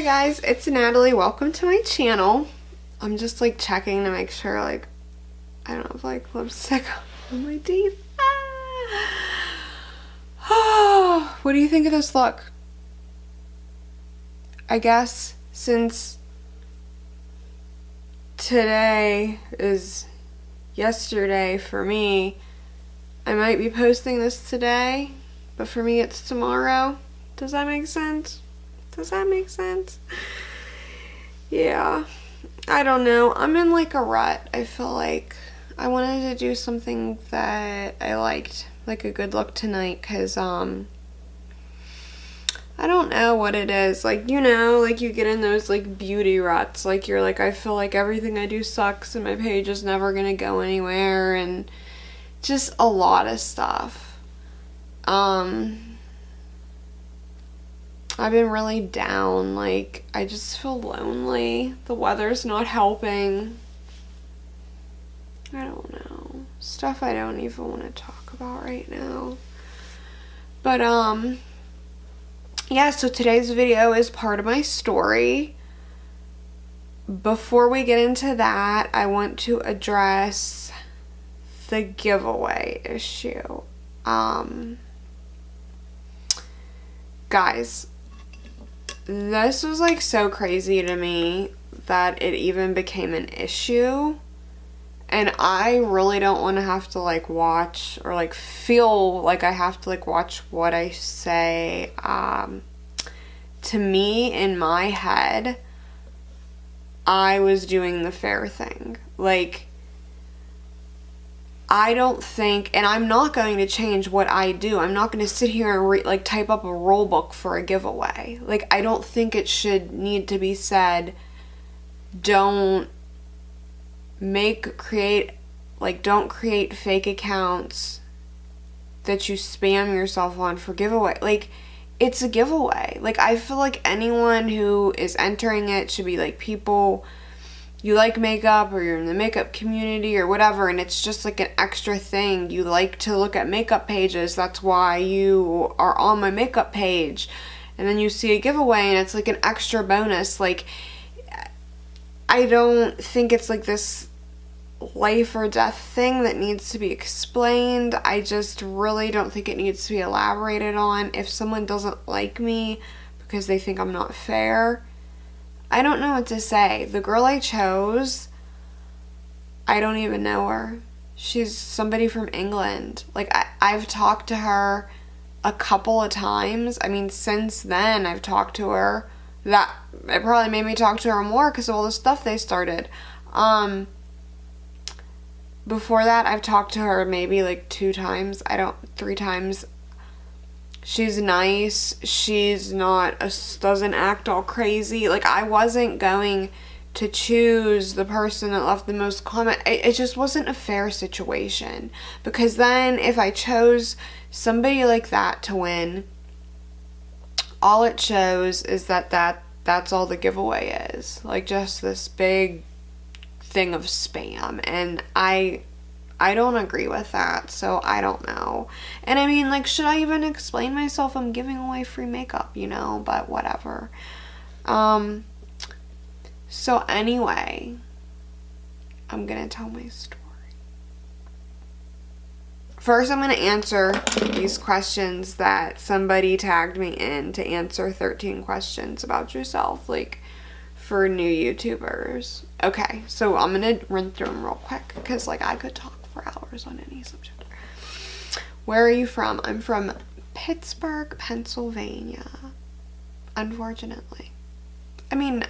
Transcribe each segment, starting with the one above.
Hi guys, it's Natalie. Welcome to my channel. I'm just like checking to make sure like I don't have like lipstick on my teeth. What do you think of this look? I guess since today is yesterday for me, I might be posting this today, but for me it's tomorrow. Does that make sense? Does that make sense? Yeah, I don't know. I'm in like a rut. I feel like I wanted to do something that I liked, like a good look tonight, because I don't know what it is. Like, you know, like you get in those like beauty ruts. Like you're like, I feel like everything I do sucks and my page is never gonna go anywhere and just a lot of stuff. I've been really down, like, I just feel lonely. The weather's not helping. I don't know. Stuff I don't even want to talk about right now. But, yeah, so today's video is part of my story. Before we get into that, I want to address the giveaway issue. Guys, this was like so crazy to me that it even became an issue, and I really don't want to have to like watch or like feel like I have to like watch what I say. To me, in my head, I was doing the fair thing. Like, I don't think, and I'm not going to change what I do. I'm not going to sit here and like type up a rule book for a giveaway. Like, I don't think it should need to be said, don't create fake accounts that you spam yourself on for giveaway. Like, it's a giveaway. Like, I feel like anyone who is entering it should be like people you like makeup, or you're in the makeup community or whatever, and it's just like an extra thing. You like to look at makeup pages, that's why you are on my makeup page, and then you see a giveaway and it's like an extra bonus. Like, I don't think it's like this life or death thing that needs to be explained. I just really don't think it needs to be elaborated on. If someone doesn't like me because they think I'm not fair, I don't know what to say. The girl I chose, I don't even know her. She's somebody from England. Like, I've talked to her a couple of times. I mean, since then, I've talked to her. That, it probably made me talk to her more because of all the stuff they started. Before that, I've talked to her maybe like 3 times. She's nice. She's not, doesn't act all crazy. Like, I wasn't going to choose the person that left the most comment. It just wasn't a fair situation. Because then if I chose somebody like that to win, all it shows is that's all the giveaway is. Like, just this big thing of spam. And I don't agree with that, so I don't know. And I mean, like, should I even explain myself? I'm giving away free makeup, you know, but whatever. So anyway, I'm gonna tell my story. First, I'm gonna answer these questions that somebody tagged me in to answer 13 questions about yourself, like, for new YouTubers. Okay, so I'm gonna run through them real quick, because, like, I could talk for hours on any subject. Where are you from? I'm from Pittsburgh, Pennsylvania. Unfortunately. I mean,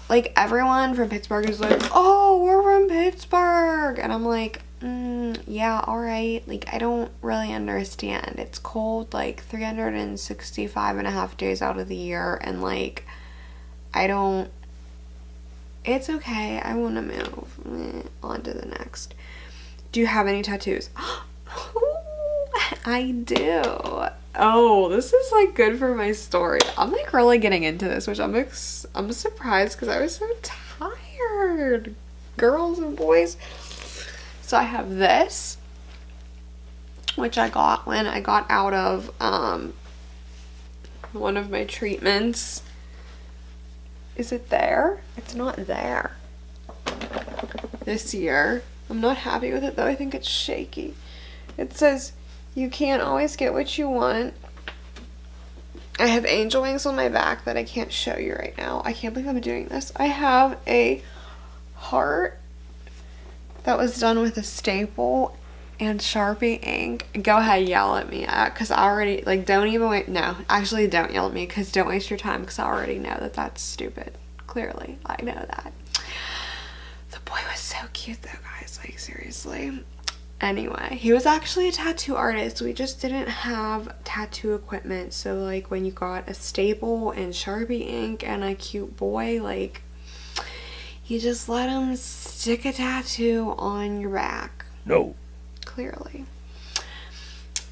like, everyone from Pittsburgh is like, oh, we're from Pittsburgh. And I'm like, yeah, alright. Like, I don't really understand. It's cold, like, 365 and a half days out of the year. And, like, it's okay. I want to move on to the next. Do you have any tattoos? I do. Oh, this is like good for my story. I'm like really getting into this, which I'm surprised because I was so tired. Girls and boys. So I have this, which I got when I got out of one of my treatments. Is it there? It's not there. This year. I'm not happy with it though. I think it's shaky. It says, you can't always get what you want. I have angel wings on my back that I can't show you right now. I can't believe I'm doing this. I have a heart that was done with a staple and Sharpie ink. Go ahead, yell at me, because I already, like, don't even wait. No, actually don't yell at me, because don't waste your time, because I already know that that's stupid. Clearly, I know that. The boy was so cute though, guys, like, seriously. Anyway, he was actually a tattoo artist. We just didn't have tattoo equipment, so like when you got a staple and Sharpie ink and a cute boy, like, you just let him stick a tattoo on your back. No. Clearly.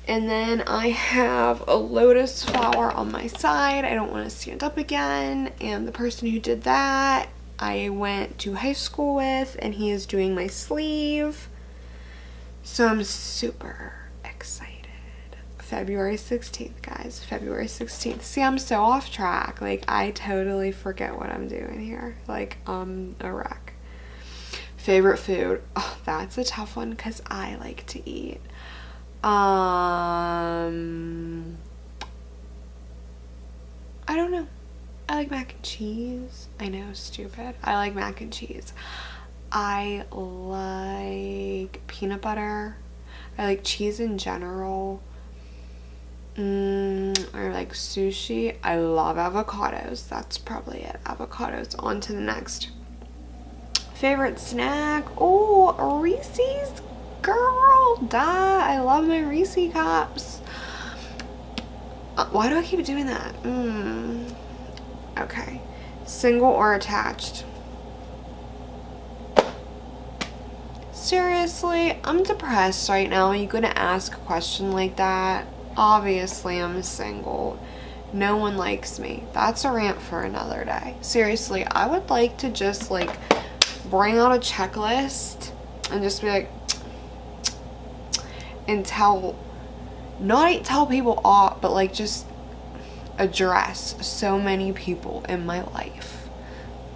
And then I have a lotus flower on my side. I don't want to stand up again. And the person who did that, I went to high school with, and he is doing my sleeve. So I'm super excited. February 16th, guys. February 16th. See, I'm so off track. Like, I totally forget what I'm doing here. Like, I'm a wreck. Favorite food. Oh, that's a tough one because I like to eat. I don't know. I like mac and cheese. I know, stupid. I like mac and cheese. I like peanut butter. I like cheese in general. I like sushi. I love avocados. That's probably it. Avocados. On to the next. Favorite snack? Oh, Reese's, girl. Duh. I love my Reese cups. Why do I keep doing that? Okay. Single or attached? Seriously, I'm depressed right now. Are you gonna ask a question like that? Obviously, I'm single. No one likes me. That's a rant for another day. Seriously, I would like to just like bring out a checklist and just be like, and not tell people off, but like just address so many people in my life.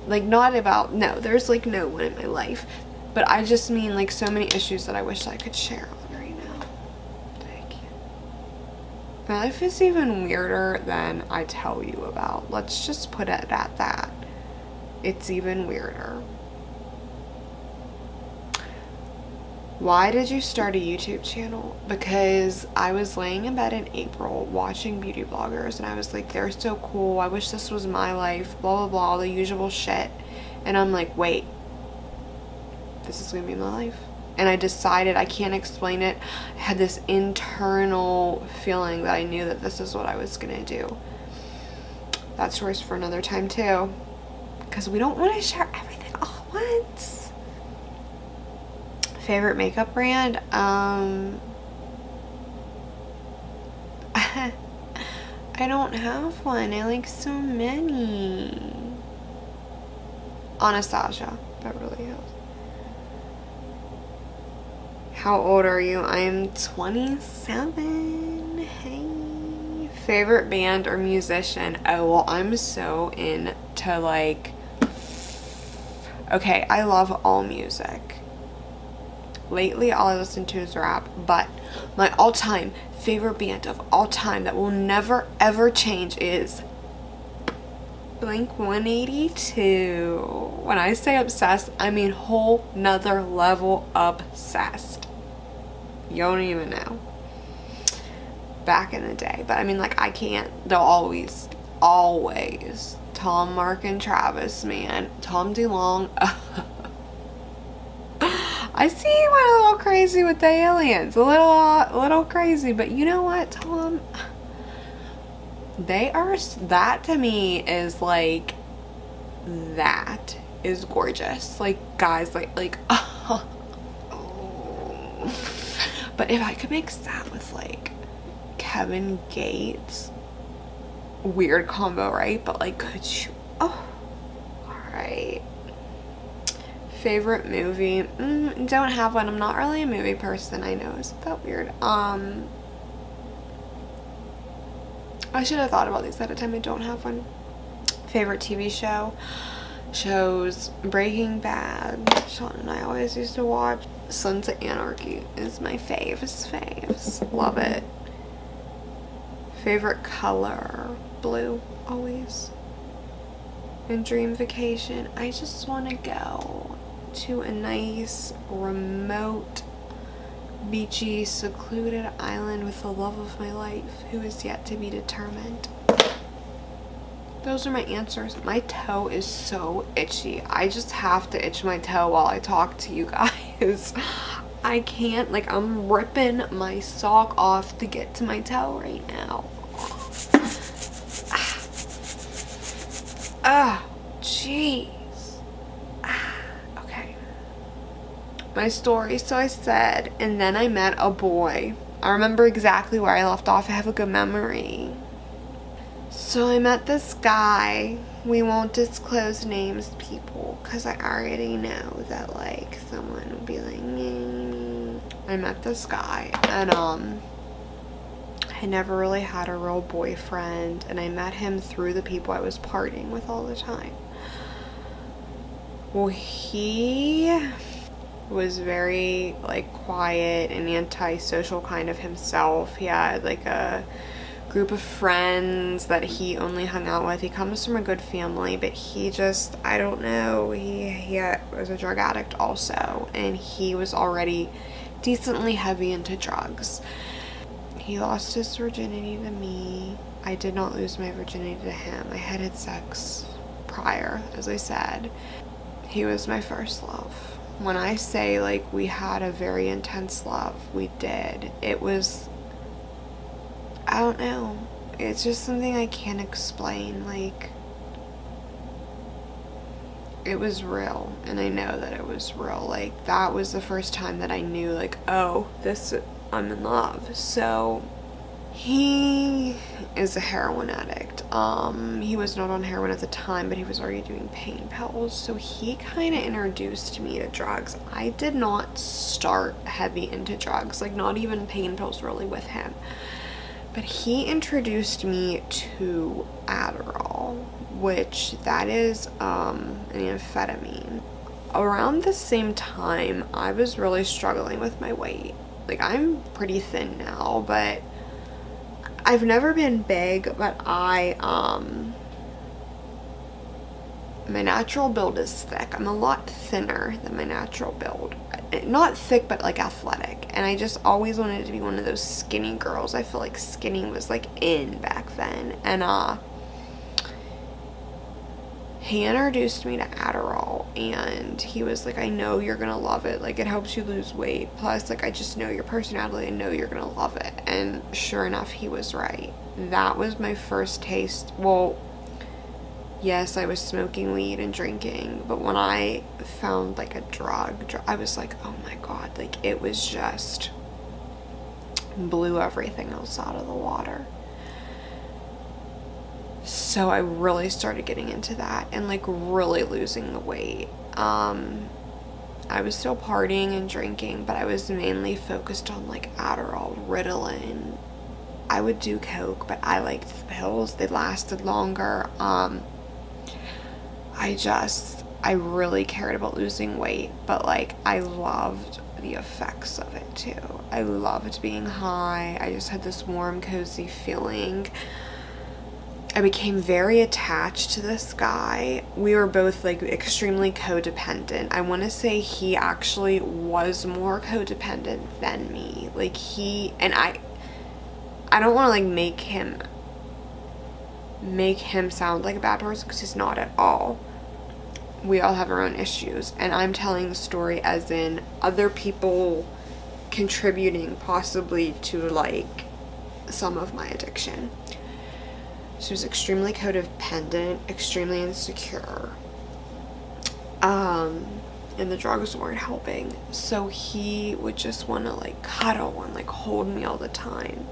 Like, not about, no, there's like no one in my life, but I just mean like so many issues that I wish I could share on right now. I can't. My life is even weirder than I tell you about. Let's just put it at that. It's even weirder. Why did you start a YouTube channel? Because I was laying in bed in April watching beauty bloggers and I was like, they're so cool. I wish this was my life. Blah, blah, blah. The usual shit. And I'm like, wait. This is going to be my life. And I decided, I can't explain it. I had this internal feeling that I knew that this is what I was going to do. That's yours for another time too. Because we don't want to share everything all at once. Favorite makeup brand? I don't have one. I like so many. Anastasia, Beverly Hills. How old are you? I am 27. Hey. Favorite band or musician? Oh, well, I'm so into like, okay, I love all music. Lately, all I listen to is rap, but my all-time favorite band of all time that will never ever change is Blink-182. When I say obsessed, I mean whole nother level obsessed. You don't even know. Back in the day, but I mean, like, I can't. They'll always Tom, Mark, and Travis, man. Tom DeLonge. I see you went a little crazy with the aliens. A little crazy, but you know what, Tom? They are, that to me is like, that is gorgeous. Like, guys, like, oh. But if I could mix that with like Kevin Gates, weird combo, right? But like, could you, oh, alright. Favorite movie? Don't have one. I'm not really a movie person. I know. Isn't that weird? I should have thought about these at a time. I don't have one. Favorite TV shows, Breaking Bad. Sean and I always used to watch. Sons of Anarchy is my faves. Love it. Favorite color, blue, always. And dream vacation, I just want to go to a nice, remote, beachy, secluded island with the love of my life, who is yet to be determined. Those are my answers. My toe is so itchy. I just have to itch my toe while I talk to you guys. I can't, like, I'm ripping my sock off to get to my toe right now. Jeez. Okay. My story, so I said, and then I met a boy. I remember exactly where I left off. I have a good memory. So I met this guy. We won't disclose names, people, because I already know that, like, someone will be like, I met this guy, and I never really had a real boyfriend, and I met him through the people I was partying with all the time. Well, he was very, like, quiet and antisocial kind of himself. He had, like, a group of friends that he only hung out with. He comes from a good family, but he just, I don't know, he was a drug addict also, and he was already decently heavy into drugs. He lost his virginity to me. I did not lose my virginity to him. I had sex prior, as I said. He was my first love. When I say, like, we had a very intense love, we did. It was, I don't know. It's just something I can't explain. Like, it was real, and I know that it was real. Like, that was the first time that I knew, like, oh, I'm in love. So he is a heroin addict. He was not on heroin at the time, but he was already doing pain pills. So he kind of introduced me to drugs. I did not start heavy into drugs, like, not even pain pills really with him. But he introduced me to Adderall, which that is an amphetamine. Around the same time, I was really struggling with my weight. Like, I'm pretty thin now, but I've never been big, but my natural build is thick. I'm a lot thinner than my natural build. Not thick, but, like, athletic. And I just always wanted to be one of those skinny girls. I feel like skinny was, like, in back then. And he introduced me to Adderall, and he was like, I know you're gonna love it. Like, it helps you lose weight. Plus, like, I just know your personality. I know you're gonna love it. And sure enough, he was right. That was my first taste. Well, yes, I was smoking weed and drinking, but when I found, like, a drug, I was like, oh my God, like, it was just blew everything else out of the water. So I really started getting into that and, like, really losing the weight. I was still partying and drinking, but I was mainly focused on, like, Adderall, Ritalin. I would do coke, but I liked the pills. They lasted longer. I really cared about losing weight, but, like, I loved the effects of it too. I loved being high. I just had this warm, cozy feeling. I became very attached to this guy. We were both, like, extremely codependent. I want to say he actually was more codependent than me. Like, I don't want to, like, make him sound like a bad person, because he's not at all. We all have our own issues, and I'm telling the story as in other people contributing possibly to, like, some of my addiction. She was extremely codependent, extremely insecure, and the drugs weren't helping. So he would just want to, like, cuddle and, like, hold me all the time.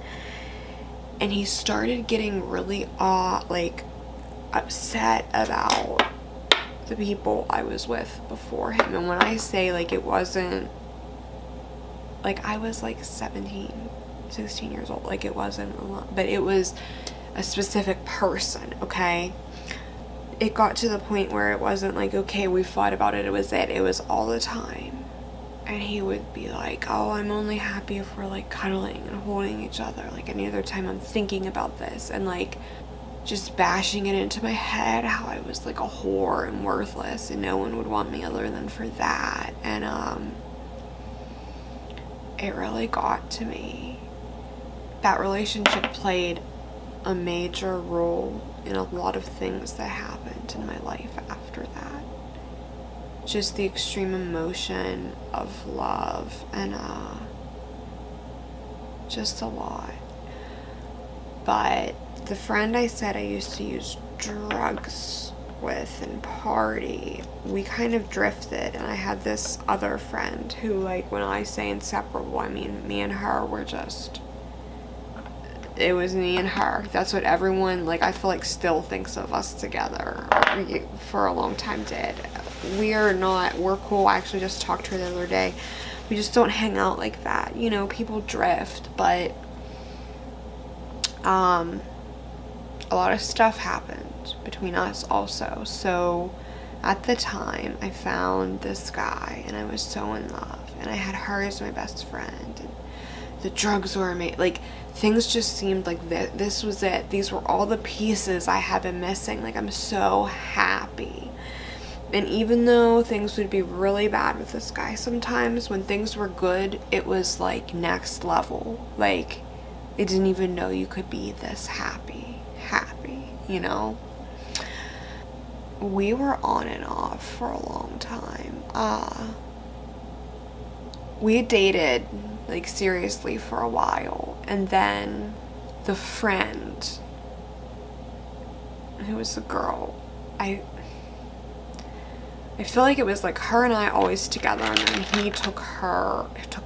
And he started getting really upset about the people I was with before him. And when I say, like, it wasn't, like, I was, like, 17, 16 years old. Like, it wasn't a lot, but it was a specific person, okay? it got to the point where it wasn't like, okay, we fought about it, it was all the time. And he would be like, oh, I'm only happy if we're like cuddling and holding each other, like any other time I'm thinking about this, and like just bashing it into my head how I was like a whore and worthless and no one would want me other than for that. And it really got to me. That relationship played a major role in a lot of things that happened in my life after that. Just the extreme emotion of love and just a lot. But the friend I said I used to use drugs with and party, we kind of drifted, and I had this other friend who, like, when I say inseparable, I mean me and her were just, it was me and her. That's what everyone, like, I feel like still thinks of us together, for a long time did. We're cool. I actually just talked to her the other day. We just don't hang out like that. You know, people drift, but a lot of stuff happened between us also. So at the time, I found this guy and I was so in love, and I had her as my best friend, and the drugs were like, things just seemed like this was it. These were all the pieces I had been missing. Like, I'm so happy. And even though things would be really bad with this guy sometimes, when things were good, it was like next level. Like, I didn't even know you could be this happy, you know? We were on and off for a long time. We dated, like, seriously for a while, and then the friend, who was a girl, I feel like it was like her and I always together, and then he took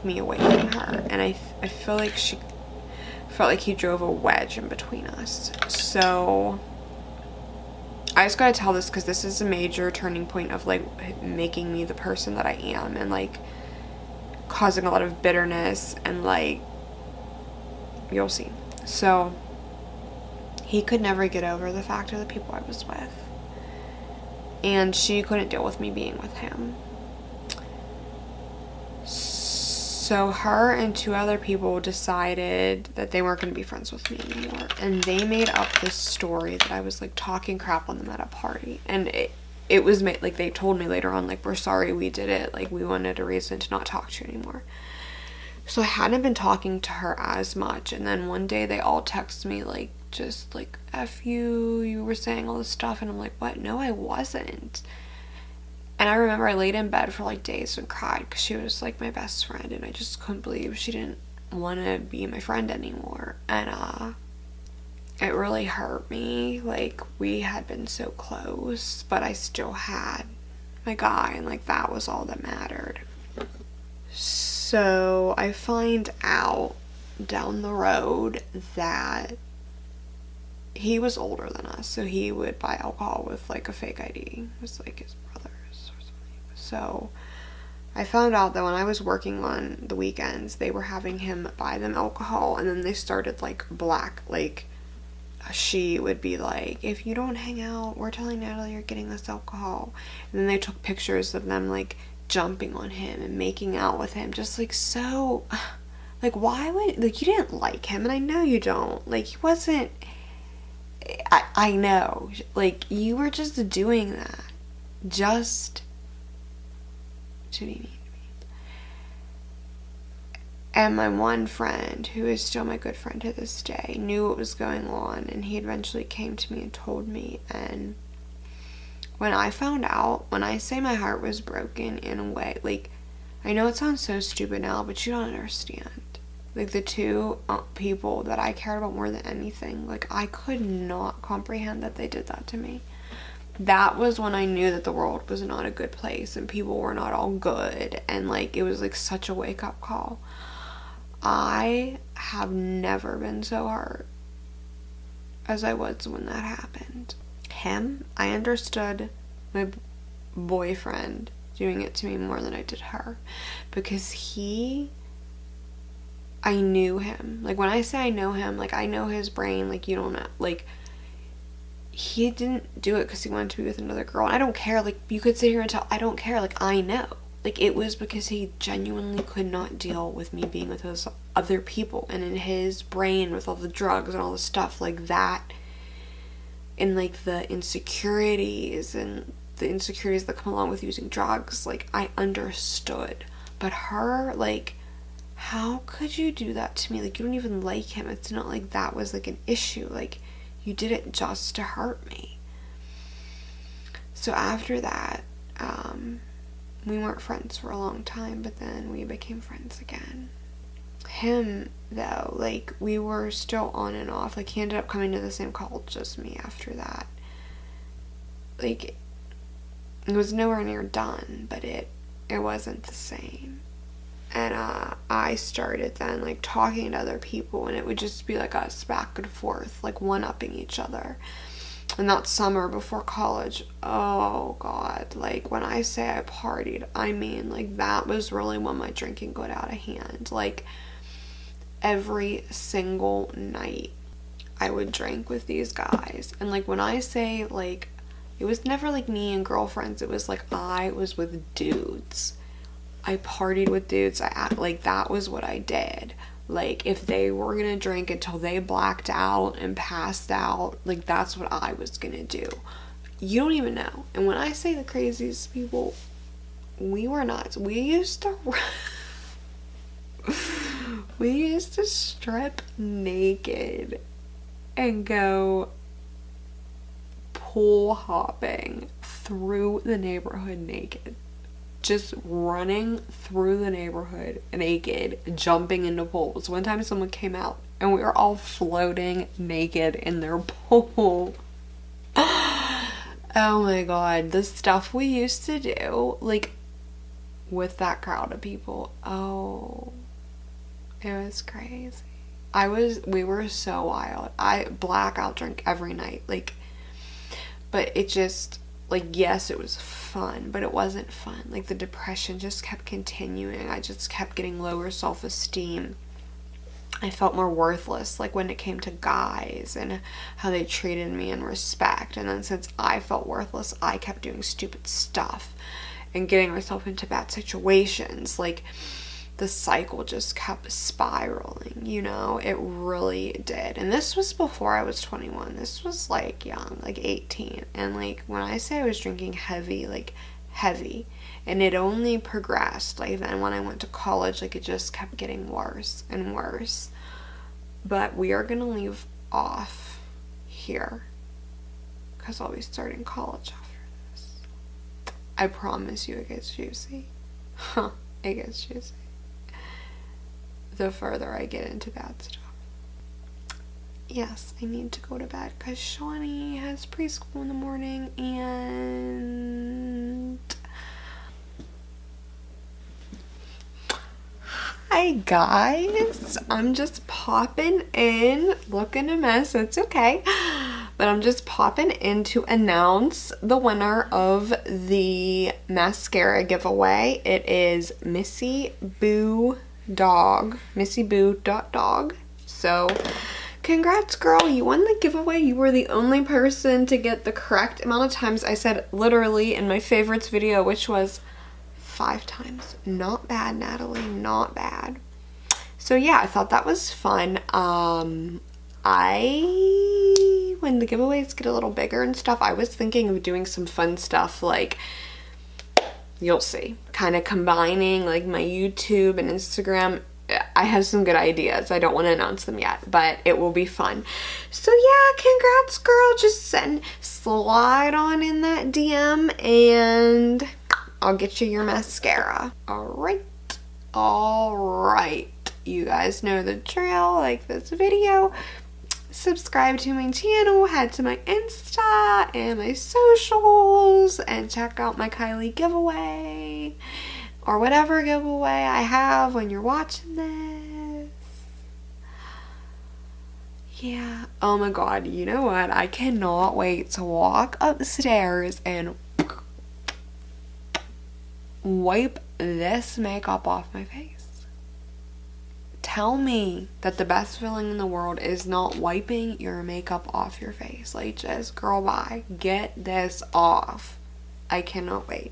me away from her, and I feel like she felt like he drove a wedge in between us. So I just gotta tell this because this is a major turning point of, like, making me the person that I am, and, like, causing a lot of bitterness, and, like, you'll see. So he could never get over the fact of the people I was with, and she couldn't deal with me being with him. So her and two other people decided that they weren't going to be friends with me anymore, and they made up this story that I was, like, talking crap on them at a party, and it was made, like, they told me later on, like, we're sorry we did it, like, we wanted a reason to not talk to you anymore. So I hadn't been talking to her as much, and then one day they all texted me, like, just like, F you were saying all this stuff, and I'm like, what? No, I wasn't. And I remember I laid in bed for, like, days and cried because she was, like, my best friend, and I just couldn't believe she didn't want to be my friend anymore. And it really hurt me. Like, we had been so close, but I still had my guy, and, like, that was all that mattered. So I find out down the road that he was older than us, so he would buy alcohol with, like, a fake ID. It was, like, his brother's or something. So I found out that when I was working on the weekends, they were having him buy them alcohol, and then they started, like, like, she would be like, if you don't hang out, we're telling Natalie you're getting us alcohol. And then they took pictures of them, like, jumping on him and making out with him, just, like, so, like, why would, like, you didn't like him, and I know you don't, like, he wasn't, I know, like, you were just doing that just to be mean to me. And my one friend, who is still my good friend to this day, knew what was going on, and he eventually came to me and told me. And when I found out, when I say my heart was broken in a way, like, I know it sounds so stupid now, but you don't understand. Like, the two people that I cared about more than anything, like, I could not comprehend that they did that to me. That was when I knew that the world was not a good place, and people were not all good, and, like, it was, like, such a wake-up call. I have never been so hurt as I was when that happened. Him, I understood my boyfriend doing it to me more than I did her, because I knew him. Like, when I say I know him, like, I know his brain, like, you don't know, like, he didn't do it because he wanted to be with another girl. And I don't care. Like, you could sit here and tell, I don't care. Like, I know. Like, it was because he genuinely could not deal with me being with those other people. And in his brain, with all the drugs and all the stuff like that, and like the insecurities that come along with using drugs, like, I understood. But her, like, how could you do that to me? Like, you don't even like him. It's not like that was like an issue. Like, you did it just to hurt me. So after that, we weren't friends for a long time, but then we became friends again. Him, though, like, we were still on and off. Like, he ended up coming to the same college as me after that. Like, it was nowhere near done, but it wasn't the same. And I started then, like, talking to other people, and it would just be like us back and forth, like, one-upping each other. And that summer before college, oh God, like, when I say I partied, I mean, like, that was really when my drinking got out of hand. Like, every single night I would drink with these guys. And, like, when I say, like, it was never like me and girlfriends, it was like I was with dudes. I partied with dudes. Like, that was what I did. Like, if they were gonna drink until they blacked out and passed out, like, that's what I was gonna do. You don't even know. And when I say the craziest people, we were nuts. We used to strip naked and go pole hopping through the neighborhood naked. Just running through the neighborhood naked, jumping into pools. One time someone came out and we were all floating naked in their pool. Oh my God, the stuff we used to do, like, with that crowd of people. Oh, it was crazy. We were so wild. I blackout drink every night, like, but it just, like, yes, it was fun, but it wasn't fun. Like, the depression just kept continuing. I just kept getting lower self-esteem. I felt more worthless, like, when it came to guys and how they treated me and respect. And then since I felt worthless, I kept doing stupid stuff and getting myself into bad situations. Like, the cycle just kept spiraling, you know? It really did. And this was before I was 21. This was, like, young, like 18. And, like, when I say I was drinking heavy, like, heavy. And it only progressed. Like, then when I went to college, like, it just kept getting worse and worse. But we are gonna leave off here, because I'll be starting college after this. I promise you it gets juicy. It gets juicy the further I get into bad stuff. Yes, I need to go to bed because Shawnee has preschool in the morning, and hi guys, I'm just popping in, looking a mess, it's okay, but I'm just popping in to announce the winner of the mascara giveaway. It is Missy Boo Dog, missyboo.dog. So congrats, girl, you won the giveaway. You were the only person to get the correct amount of times I said literally in my favorites video, which was 5 times. Not bad, Natalie, not bad. So yeah, I thought that was fun. When the giveaways get a little bigger and stuff, I was thinking of doing some fun stuff, like, you'll see, kind of combining like my YouTube and Instagram. I have some good ideas. I don't want to announce them yet, but it will be fun. So yeah, congrats, girl. Just slide on in that DM and I'll get you your mascara. All right. You guys know the drill. Like this video, subscribe to my channel, head to my Insta and my socials, and check out my Kylie giveaway or whatever giveaway I have when you're watching this. Yeah. Oh my God, you know what? I cannot wait to walk upstairs and wipe this makeup off my face. tell me that the best feeling in the world is not wiping your makeup off your face. Like, just, girl, bye. Get this off. I cannot wait.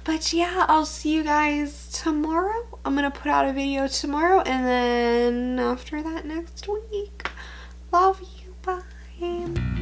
But yeah, I'll see you guys tomorrow. I'm gonna put out a video tomorrow, and then after that next week. Love you. Bye.